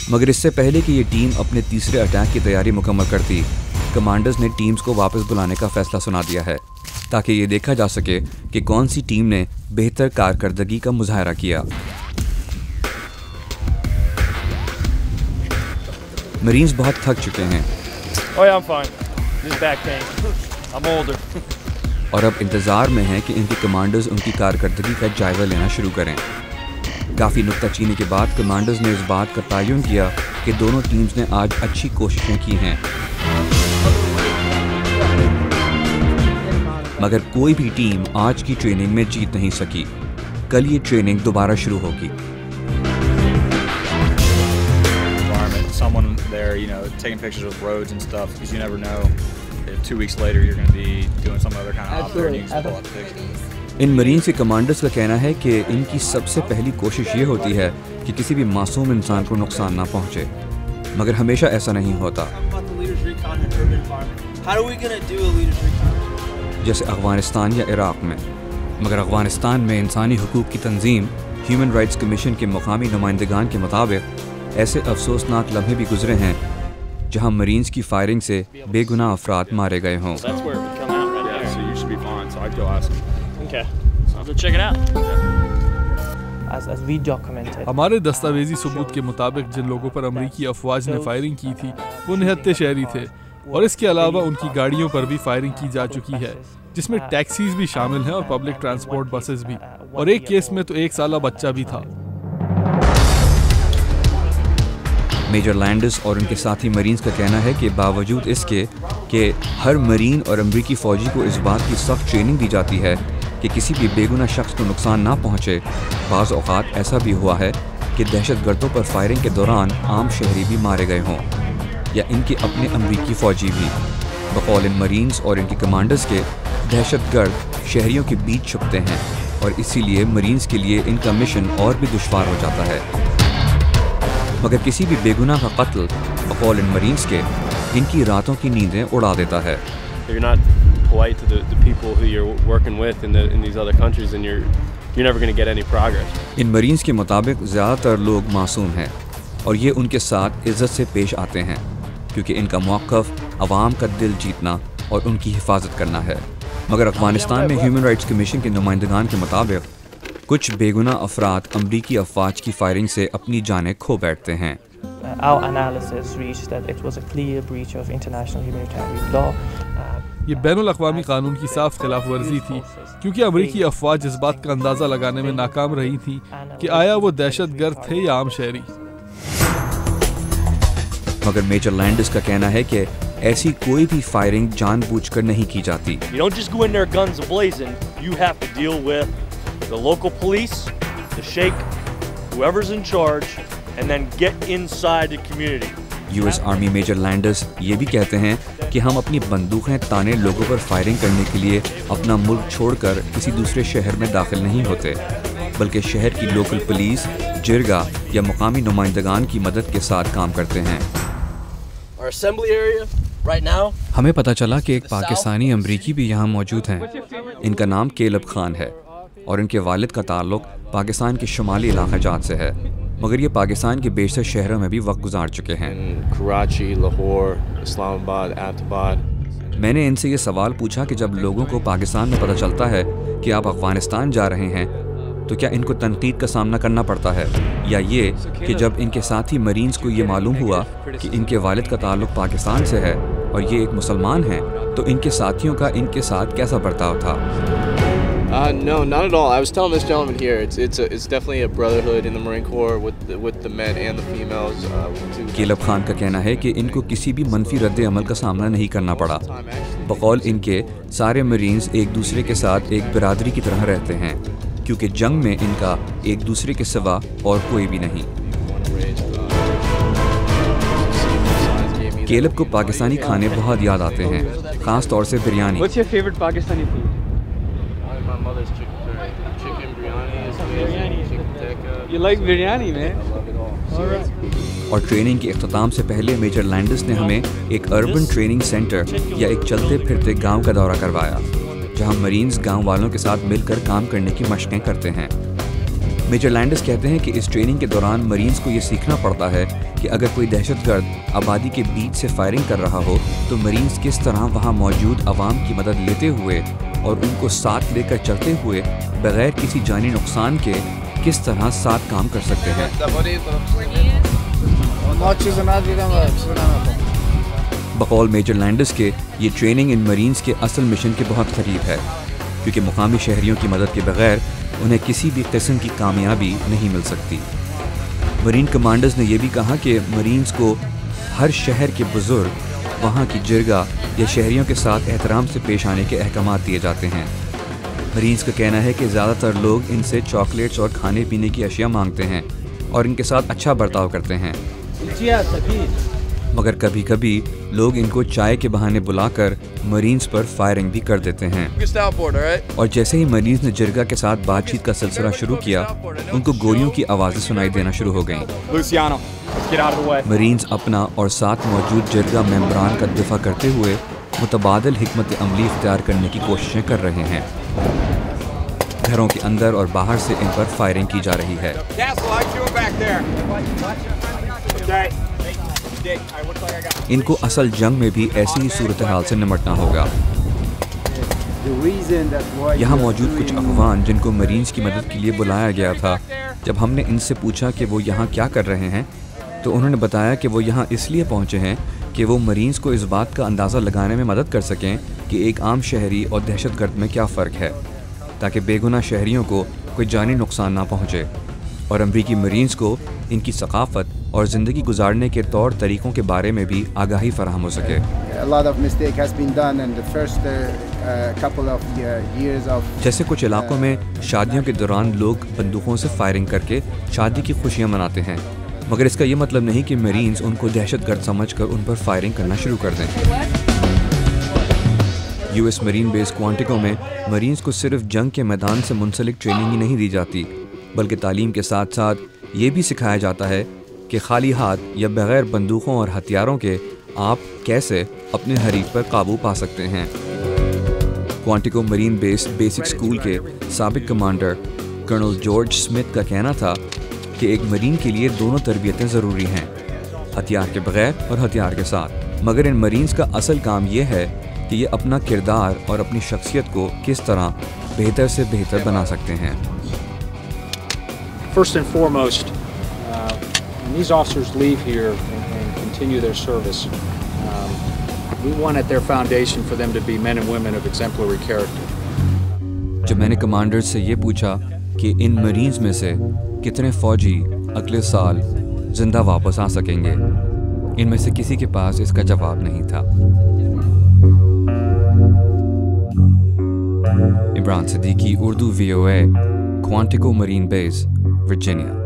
مگر اس سے پہلے کہ یہ ٹیم اپنے تیسرے اٹیک کی تیاری مکمل کرتی، کمانڈرز نے ٹیمز کو واپس بلانے کا فیصلہ سنا دیا ہے تاکہ یہ دیکھا جا سکے کہ کون سی ٹیم نے بہتر کارکردگی کا مظاہرہ کیا۔ مرینز بہت تھک چکے ہیں اور اب انتظار میں ہیں کہ ان کے کمانڈرز ان کی کارکردگی کا جائزہ لینا شروع کریں۔ کافی نکتہ چینی کے بعد کمانڈرز نے اس بات کا تعین کیا کہ دونوں ٹیمز نے آج اچھی کوششیں کی ہیں، مگر کوئی بھی ٹیم آج کی ٹریننگ میں جیت نہیں سکی۔ کل یہ ٹریننگ دوبارہ شروع ہوگی۔ ان مرینز کے کمانڈرز کا کہنا ہے کہ ان کی سب سے پہلی کوشش یہ ہوتی ہے کہ کسی بھی معصوم انسان کو نقصان نہ پہنچے، مگر ہمیشہ ایسا نہیں ہوتا۔ جیسے افغانستان یا عراق میں، مگر افغانستان میں انسانی حقوق کی تنظیم ہیومن رائٹس کمیشن کے مقامی نمائندگان کے مطابق ایسے افسوسناک لمحے بھی گزرے ہیں جہاں مرینز کی فائرنگ سے بے گناہ افراد مارے گئے ہوں۔ ہمارے دستاویزی ثبوت کے مطابق جن لوگوں پر امریکی افواج نے فائرنگ کی تھی وہ نہتے شہری تھے، اور اس کے علاوہ ان کی گاڑیوں پر بھی فائرنگ کی جا چکی ہے، جس میں ٹیکسیز بھی شامل ہیں اور پبلک ٹرانسپورٹ بسز بھی، اور ایک کیس میں تو 1 سالہ بچہ بھی تھا۔ میجر لینڈس اور ان کے ساتھی مرینز کا کہنا ہے کہ باوجود اس کے کہ ہر مرین اور امریکی فوجی کو اس بات کی سخت ٹریننگ دی جاتی ہے کہ کسی بھی بے گناہ شخص کو نقصان نہ پہنچے، بعض اوقات ایسا بھی ہوا ہے کہ دہشت گردوں پر فائرنگ کے دوران عام شہری بھی مارے گئے ہوں، یا ان کے اپنے امریکی فوجی بھی۔ بقول ان مرینز اور ان کے کمانڈرز کے دہشت گرد شہریوں کے بیچ چھپتے ہیں، اور اسی لیے مرینز کے لیے ان کا مشن اور بھی دشوار ہو جاتا ہے۔ مگر کسی بھی بے گناہ کا قتل بقول ان مرینز کے ان کی راتوں کی نیندیں اڑا دیتا ہے۔ ان مرینز کے مطابق زیادہ تر لوگ معصوم ہیں اور یہ ان کے ساتھ عزت سے پیش آتے ہیں، کیونکہ ان کا موقف عوام کا دل جیتنا اور ان کی حفاظت کرنا ہے۔ مگر افغانستان میں ہیومن رائٹس کمیشن کے نمائندگان کے مطابق کچھ بے گناہ افراد امریکی افواج کی فائرنگ سے اپنی جانیں کھو بیٹھتے ہیں۔ یہ بین الاقوامی قانون کی صاف خلاف ورزی تھی، کیونکہ امریکی افواج اس بات کا اندازہ لگانے میں ناکام رہی تھیں کہ آیا وہ دہشت گرد تھے یا عام شہری۔ مگر میجر لینڈس کا کہنا ہے کہ ایسی کوئی بھی فائرنگ جان بوجھ کر نہیں کی جاتی۔ The local police, the sheikh, whoever's in charge, and then get inside the community. US Army major Landis یہ بھی کہتے ہیں کہ ہم اپنی بندوقیں تانے لوگوں پر فائرنگ کرنے کے لیے اپنا ملک چھوڑ کر کسی دوسرے شہر میں داخل نہیں ہوتے، بلکہ شہر کی لوکل پولیس، جرگا یا مقامی نمائندگان کی مدد کے ساتھ کام کرتے ہیں۔ ہمیں پتہ چلا کہ ایک پاکستانی امریکی بھی یہاں موجود ہیں۔ ان کا نام کیلب خان ہے اور ان کے والد کا تعلق پاکستان کے شمالی علاقہ جات سے ہے، مگر یہ پاکستان کے بیشتر شہروں میں بھی وقت گزار چکے ہیں۔ کراچی، لاہور، اسلام آباد، آباد۔ میں نے ان سے یہ سوال پوچھا کہ جب لوگوں کو پاکستان میں پتہ چلتا ہے کہ آپ افغانستان جا رہے ہیں تو کیا ان کو تنقید کا سامنا کرنا پڑتا ہے، یا یہ کہ جب ان کے ساتھی مرینز کو یہ معلوم ہوا کہ ان کے والد کا تعلق پاکستان سے ہے اور یہ ایک مسلمان ہیں تو ان کے ساتھیوں کا ان کے ساتھ کیسا برتاؤ تھا؟ No, not at all. I was telling this gentleman here, it's definitely a brotherhood in the Marine Corps with the men and the females. کیلب Khan کا کہنا ہے کہ ان کو کسی بھی منفی رد عمل کا سامنا نہیں کرنا پڑا۔ بقول ان کے سارے مرینز ایک دوسرے کے ساتھ ایک برادری کی طرح رہتے ہیں، کیونکہ جنگ میں ان کا ایک دوسرے کے سوا اور کوئی بھی نہیں۔ کیلب کو پاکستانی کھانے بہت یاد آتے ہیں، خاص طور سے biryani. What's your favorite Pakistani food? My mother's chicken biryani is amazing. Chicken tikka. You like biryani, man? I love it all. All right. اور ٹریننگ کے اختتام سے پہلے میجر لینڈس نے ہمیں ایک اربن ٹریننگ سینٹر یا ایک چلتے پھرتے گاؤں کا دورہ کروایا، جہاں مرینز گاؤں والوں کے ساتھ مل کر کام کرنے کی مشقیں کرتے ہیں۔ میجر لینڈس کہتے ہیں کہ اس ٹریننگ کے دوران مرینز کو یہ سیکھنا پڑتا ہے کہ کہ اگر کوئی دہشت گرد آبادی کے بیچ سے فائرنگ کر رہا ہو تو مرینز کس طرح وہاں موجود عوام کی مدد لیتے ہوئے اور ان کو ساتھ لے کر چلتے ہوئے بغیر کسی جانی نقصان کے کس طرح ساتھ کام کر سکتے ہیں۔ بقول میجر لینڈس کے یہ ٹریننگ ان مرینز کے اصل مشن کے بہت قریب ہے، کیونکہ مقامی شہریوں کی مدد کے بغیر انہیں کسی بھی قسم کی کامیابی نہیں مل سکتی۔ مرین کمانڈرز نے یہ بھی کہا کہ مرینز کو ہر شہر کے بزرگ وہاں کی جرگہ یا شہریوں کے ساتھ احترام سے پیش آنے کے احکامات دیے جاتے ہیں۔ مرینز کا کہنا ہے کہ زیادہ تر لوگ ان سے چاکلیٹس اور کھانے پینے کی اشیاء مانگتے ہیں اور ان کے ساتھ اچھا برتاؤ کرتے ہیں، مگر کبھی کبھی لوگ ان کو چائے کے بہانے بلا کر مرینز پر فائرنگ بھی کر دیتے ہیں۔ اور جیسے ہی مرینز نے جرگہ کے ساتھ بات چیت کا سلسلہ شروع کیا، ان کو گولیوں کی آوازیں سنائی دینا شروع ہو گئیں۔ مرینز اپنا اور ساتھ موجود جرگہ ممبران کا دفاع کرتے ہوئے متبادل حکمت عملی اختیار کرنے کی کوششیں کر رہے ہیں۔ گھروں کے اندر اور باہر سے ان پر فائرنگ کی جا رہی ہے۔ ان کو اصل جنگ میں بھی ایسی ہی صورتحال سے نمٹنا ہوگا۔ یہاں موجود کچھ افغان جن کو مرینز کی مدد کے لیے بلایا گیا تھا، جب ہم نے ان سے پوچھا کہ وہ یہاں کیا کر رہے ہیں تو انہوں نے بتایا کہ وہ یہاں اس لیے پہنچے ہیں کہ وہ مرینز کو اس بات کا اندازہ لگانے میں مدد کر سکیں کہ ایک عام شہری اور دہشت گرد میں کیا فرق ہے، تاکہ بے گناہ شہریوں کو کوئی جانی نقصان نہ پہنچے اور امریکی مرینز کو ان کی ثقافت اور زندگی گزارنے کے طور طریقوں کے بارے میں بھی آگاہی فراہم ہو سکے۔ جیسے کچھ علاقوں میں شادیوں کے دوران لوگ بندوقوں سے فائرنگ کر کے شادی کی خوشیاں مناتے ہیں، مگر اس کا یہ مطلب نہیں کہ مرینز ان کو دہشت گرد سمجھ کر ان پر فائرنگ کرنا شروع کر دیں۔ یو ایس مرین بیس کوانٹیکو میں مرینز کو صرف جنگ کے میدان سے منسلک ٹریننگ ہی نہیں دی جاتی، بلکہ تعلیم کے ساتھ ساتھ یہ بھی سکھایا جاتا ہے کہ خالی ہاتھ یا بغیر بندوقوں اور ہتھیاروں کے آپ کیسے اپنے حریف پر قابو پا سکتے ہیں۔ کوانٹیکو مرین بیس بیسک اسکول کے سابق کمانڈر کرنل جارج سمتھ کا کہنا تھا کہ ایک مرین کے لیے دونوں تربیتیں ضروری ہیں، ہتھیار کے بغیر اور ہتھیار کے ساتھ، مگر ان مرینز کا اصل کام یہ ہے کہ یہ اپنا کردار اور اپنی شخصیت کو کس طرح بہتر سے بہتر بنا سکتے ہیں۔ First and foremost, when these officers leave here and continue their service, we want at their foundation for them to be men and women of exemplary character. جب میں نے کمانڈر سے یہ پوچھا کہ ان مرینز میں سے کتنے فوجی اگلے سال زندہ واپس آ سکیں گے، ان میں سے کسی کے پاس اس کا جواب نہیں تھا۔ عمران صدیقی، اردو VOA، کوانٹیکو مرین بیس، ورجینیا۔